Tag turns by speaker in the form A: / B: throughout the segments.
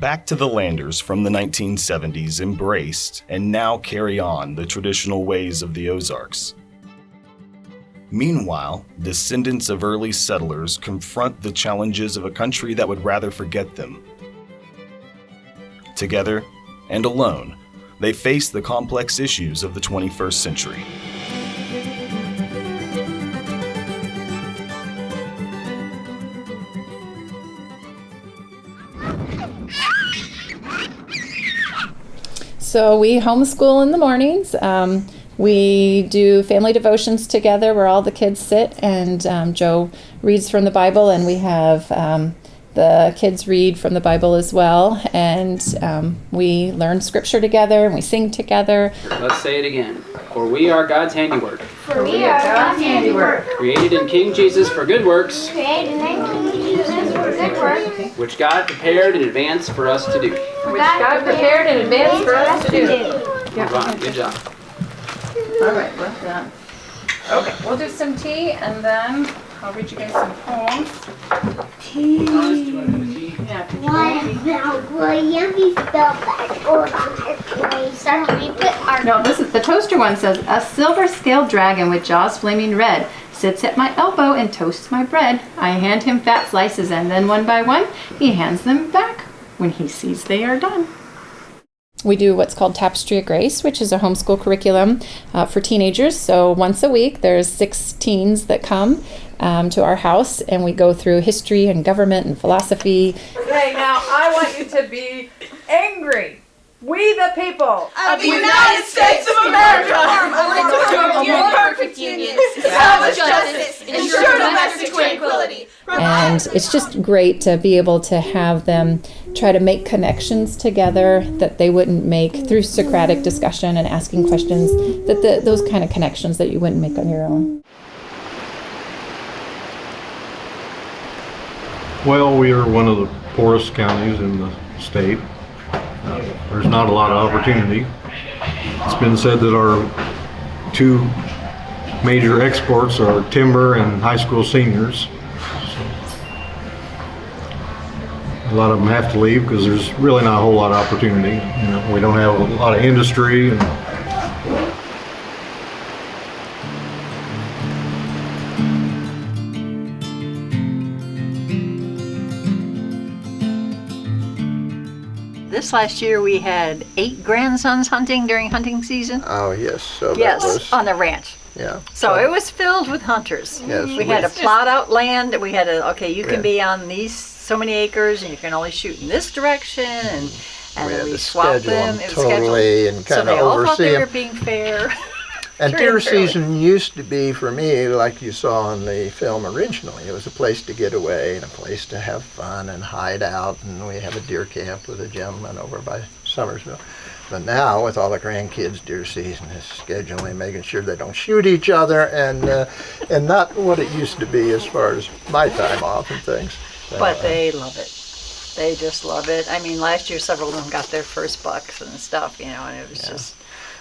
A: Back to the Landers from the 1970s embraced and now carry on the traditional ways of the Ozarks. Meanwhile, descendants of early settlers confront the challenges of a country that would rather forget them. Together and alone, they face the complex issues of the 21st century.
B: So we homeschool in the mornings. We do family devotions together where all the kids sit, and Joe reads from the Bible, and we have the kids read from the Bible as well. And we learn scripture together, and we sing together.
C: Let's say it again. For we are God's handiwork.
D: For we are God's handiwork.
C: Created in King Jesus for good works.
D: Created in King Jesus for good works.
C: Which God prepared in advance for us to do.
D: Which God prepared in advance for us to do.
C: Good job.
B: All right, well done. Okay, we'll do some tea, and then I'll read you guys some poems.
D: Tea. Sir, can we put our...
B: No, this is the toaster one. Says, a silver-scaled dragon with jaws flaming red sits at my elbow and toasts my bread. I hand him fat slices, and then one by one, he hands them back when he sees they are done. We do what's called Tapestry of Grace, which is a homeschool curriculum for teenagers. So once a week, there's 6 teens that come to our house, and we go through history and government and philosophy.
E: Okay, now I want you to be angry. We the people
F: of the United States of America form a more perfect union, establish justice, ensure domestic tranquility.
B: And it's just great to be able to have them try to make connections together that they wouldn't make through Socratic discussion and asking questions, those kind of connections that you wouldn't make on your own.
G: Well, we are one of the poorest counties in the state. There's not a lot of opportunity. It's been said that our 2 major exports are timber and high school seniors. So a lot of them have to leave because there's really not a whole lot of opportunity. You know, we don't have a lot of industry.
H: This last year we had 8 grandsons hunting during hunting season.
I: Oh, yes. So
H: yes,
I: that was,
H: on the ranch.
I: Yeah.
H: So it was filled with hunters.
I: Yes.
H: We had to plot out land. We had to, okay, you can be on these so many acres and you can only shoot in this direction. And then we swapped them.
I: It was totally and kind of oversee them. So they all thought they
H: were being fair.
I: And deer season used to be, for me, like you saw in the film originally, it was a place to get away and a place to have fun and hide out. And we have a deer camp with a gentleman over by Summersville. But now, with all the grandkids, deer season is scheduling, making sure they don't shoot each other, and not what it used to be as far as my time off and things.
H: But they love it. They just love it. I mean, last year several of them got their first bucks and stuff, you know, and it was just...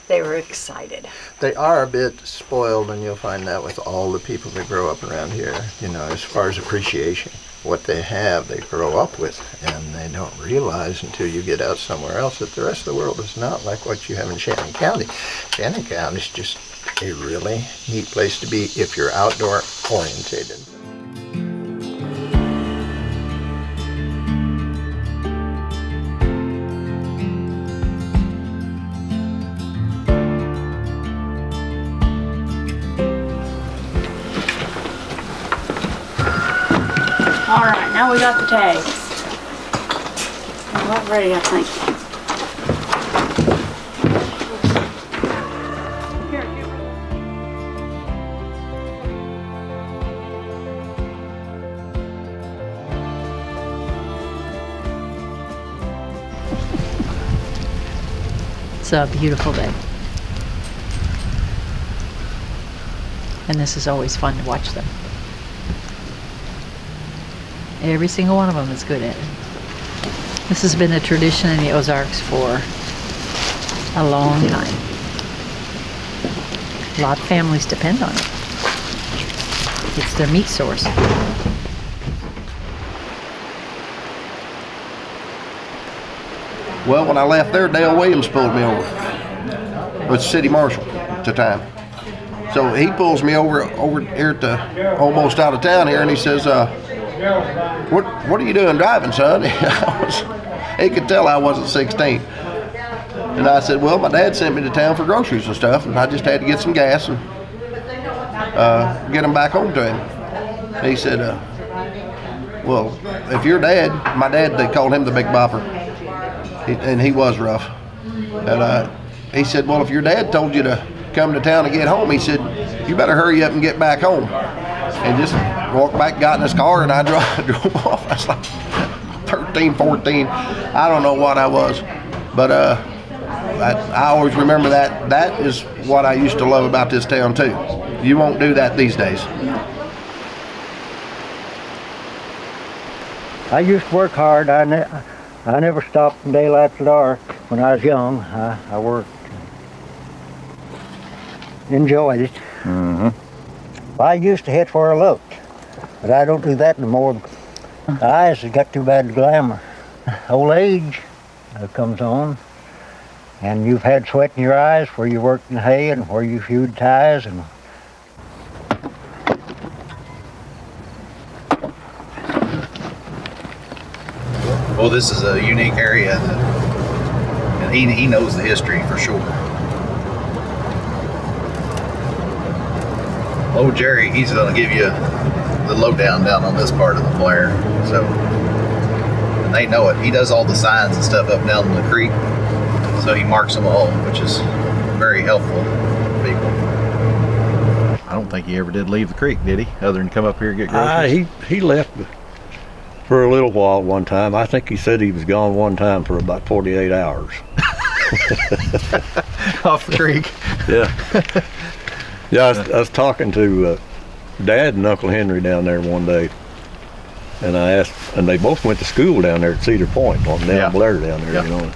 H: They were excited.
I: They are a bit spoiled, and you'll find that with all the people that grow up around here, you know, as far as appreciation. What they have, they grow up with, and they don't realize until you get out somewhere else that the rest of the world is not like what you have in Shannon County. Shannon County is just a really neat place to be if you're outdoor orientated.
E: All right, now we got the tags. We're about ready, I think.
H: It's a beautiful day. And this is always fun to watch them. Every single one of them is good at it. This has been a tradition in the Ozarks for a long time. A lot of families depend on it. It's their meat source.
I: Well, when I left there, Dale Williams pulled me over. Was the city marshal at the time. So he pulls me over here at the almost out of town here, and he says, what are you doing driving, son? He could tell I wasn't 16. And I said, well, my dad sent me to town for groceries and stuff, and I just had to get some gas and get them back home to him. And he said, well, if your dad, my dad, they called him the Big Bopper, and he was rough. And he said, well, if your dad told you to come to town and get home, he said, you better hurry up and get back home. And just walked back, got in his car, and I drove off. I was like 13, 14. I don't know what I was. But I always remember that. That is what I used to love about this town, too. You won't do that these days.
J: I used to work hard. I never stopped from daylight to dark. When I was young, I worked. Enjoyed it. Mm-hmm. I used to hit where I looked, but I don't do that no more. The eyes have got too bad glamour. Old age comes on, and you've had sweat in your eyes where you worked in hay and where you hewed ties. And
K: well, this is a unique area, and he knows the history for sure. Old Jerry, he's going to give you the lowdown down on this part of the flare. So, and they know it. He does all the signs and stuff up down in the creek. So he marks them all, which is very helpful for people. I don't think he ever did leave the creek, did he? Other than come up here and get groceries?
G: He left for a little while one time. I think he said he was gone one time for about 48 hours.
K: Off the creek.
G: Yeah. Yeah, I was talking to Dad and Uncle Henry down there one day, and I asked, and they both went to school down there at Cedar Point, on down Blair down there, you know.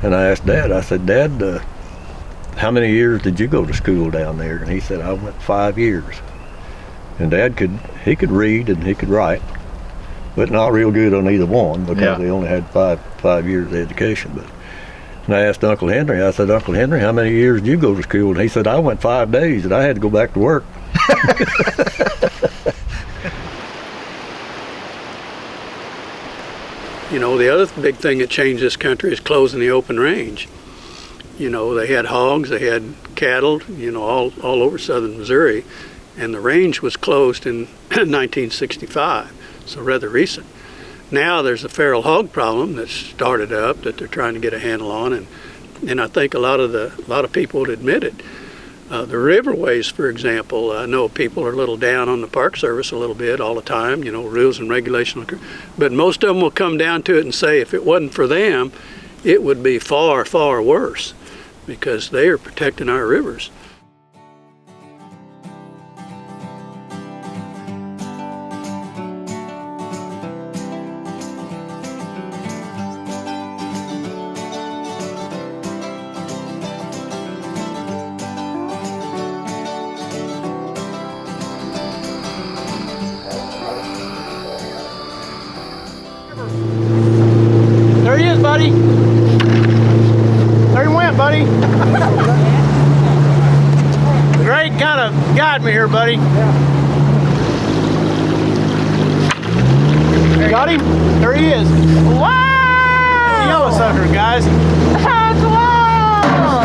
G: And I asked Dad, I said, Dad, how many years did you go to school down there? And he said, I went 5 years. And Dad he could read and he could write, but not real good on either one because they only had five years of education. But and I asked Uncle Henry, I said, Uncle Henry, how many years did you go to school? And he said, I went 5 days and I had to go back to work.
L: You know, the other big thing that changed this country is closing the open range. You know, they had hogs, they had cattle, you know, all over southern Missouri, and the range was closed in 1965, so rather recent. Now there's a feral hog problem that's started up that they're trying to get a handle on, and I think a lot of people would admit it. The riverways, for example, I know people are a little down on the Park Service a little bit all the time, you know, rules and regulations, but most of them will come down to it and say if it wasn't for them, it would be far, far worse because they are protecting our rivers.
M: There he is, buddy. There he went, buddy. The grade kind of guided me here, buddy. Got him? There he is. Wow! The yellow sucker, guys. That's wow!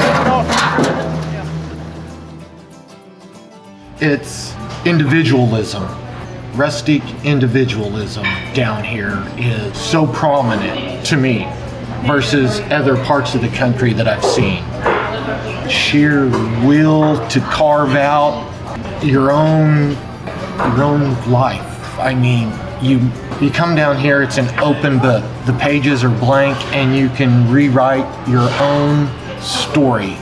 N: It's individualism. Rustic individualism down here is so prominent to me versus other parts of the country that I've seen. Sheer will to carve out your own life. I mean, you come down here, it's an open book. The pages are blank and you can rewrite your own story